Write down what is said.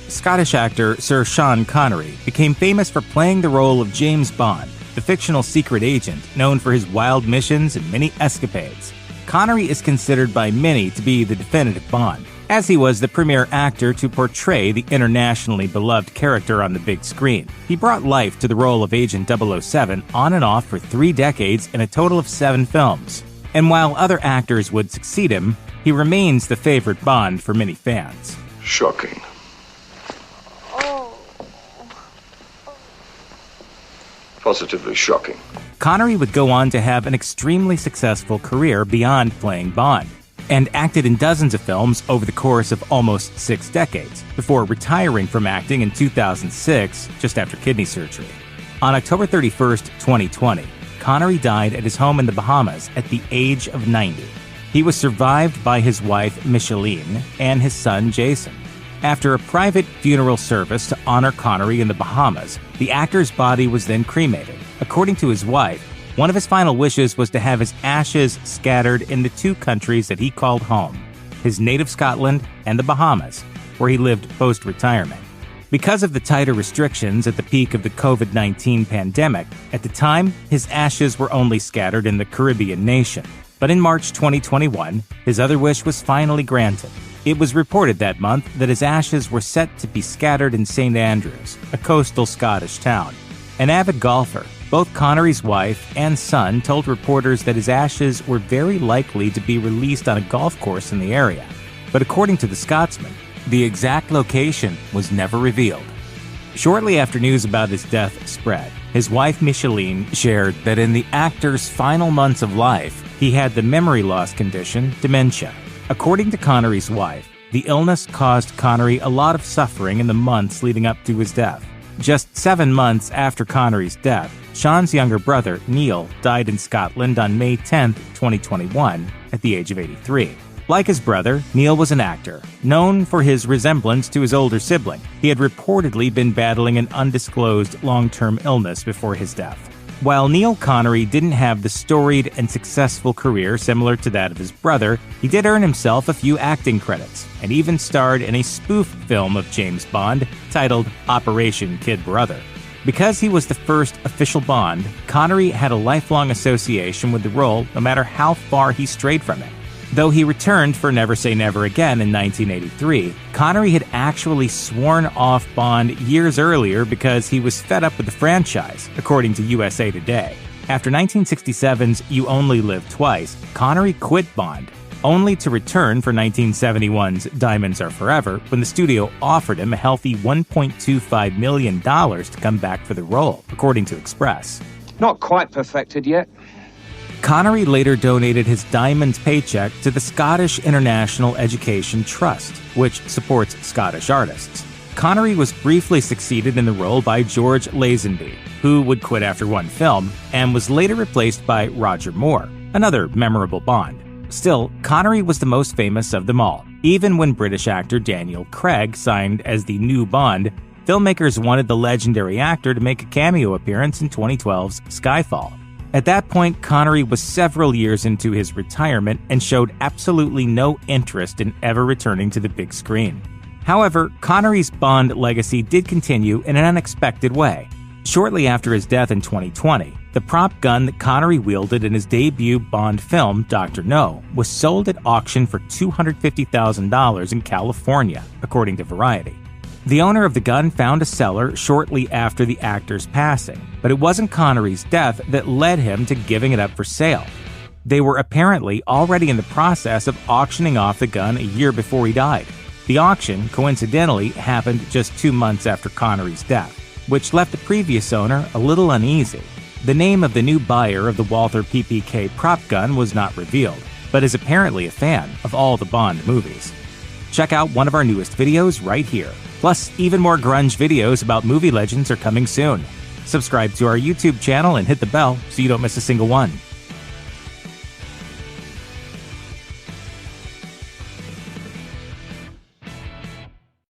Scottish actor Sir Sean Connery became famous for playing the role of James Bond, the fictional secret agent known for his wild missions and many escapades. Connery is considered by many to be the definitive Bond, as he was the premier actor to portray the internationally beloved character on the big screen. He brought life to the role of Agent 007 on and off for 3 decades in a total of 7 films. And while other actors would succeed him, he remains the favorite Bond for many fans. Shocking. Positively shocking. Connery would go on to have an extremely successful career beyond playing Bond, and acted in dozens of films over the course of almost 6 decades, before retiring from acting in 2006, just after kidney surgery. On October 31st, 2020, Connery died at his home in the Bahamas at the age of 90. He was survived by his wife, Micheline, and his son, Jason. After a private funeral service to honor Connery in the Bahamas, the actor's body was then cremated. According to his wife, one of his final wishes was to have his ashes scattered in the 2 countries that he called home, his native Scotland and the Bahamas, where he lived post-retirement. Because of the tighter restrictions at the peak of the COVID-19 pandemic, at the time, his ashes were only scattered in the Caribbean nation. But in March 2021, his other wish was finally granted. It was reported that month that his ashes were set to be scattered in St. Andrews, a coastal Scottish town. An avid golfer, both Connery's wife and son told reporters that his ashes were very likely to be released on a golf course in the area. But according to the Scotsman, the exact location was never revealed. Shortly after news about his death spread, his wife Micheline shared that in the actor's final months of life, he had the memory loss condition dementia. According to Connery's wife, the illness caused Connery a lot of suffering in the months leading up to his death. Just 7 months after Connery's death, Sean's younger brother, Neil, died in Scotland on May 10, 2021, at the age of 83. Like his brother, Neil was an actor, known for his resemblance to his older sibling. He had reportedly been battling an undisclosed long-term illness before his death. While Neil Connery didn't have the storied and successful career similar to that of his brother, he did earn himself a few acting credits, and even starred in a spoof film of James Bond titled Operation Kid Brother. Because he was the first official Bond, Connery had a lifelong association with the role no matter how far he strayed from it. Though he returned for Never Say Never Again in 1983, Connery had actually sworn off Bond years earlier because he was fed up with the franchise, according to USA Today. After 1967's You Only Live Twice, Connery quit Bond, only to return for 1971's Diamonds Are Forever when the studio offered him a healthy $1.25 million to come back for the role, according to Express. Not quite perfected yet. Connery later donated his Diamonds paycheck to the Scottish International Education Trust, which supports Scottish artists. Connery was briefly succeeded in the role by George Lazenby, who would quit after 1 film, and was later replaced by Roger Moore, another memorable Bond. Still, Connery was the most famous of them all. Even when British actor Daniel Craig signed as the new Bond, filmmakers wanted the legendary actor to make a cameo appearance in 2012's Skyfall. At that point, Connery was several years into his retirement and showed absolutely no interest in ever returning to the big screen. However, Connery's Bond legacy did continue in an unexpected way. Shortly after his death in 2020, the prop gun that Connery wielded in his debut Bond film, Dr. No, was sold at auction for $250,000 in California, according to Variety. The owner of the gun found a seller shortly after the actor's passing, but it wasn't Connery's death that led him to giving it up for sale. They were apparently already in the process of auctioning off the gun a year before he died. The auction, coincidentally, happened just 2 months after Connery's death, which left the previous owner a little uneasy. The name of the new buyer of the Walther PPK prop gun was not revealed, but is apparently a fan of all the Bond movies. Check out one of our newest videos right here. Plus, even more grunge videos about movie legends are coming soon. Subscribe to our YouTube channel and hit the bell so you don't miss a single one.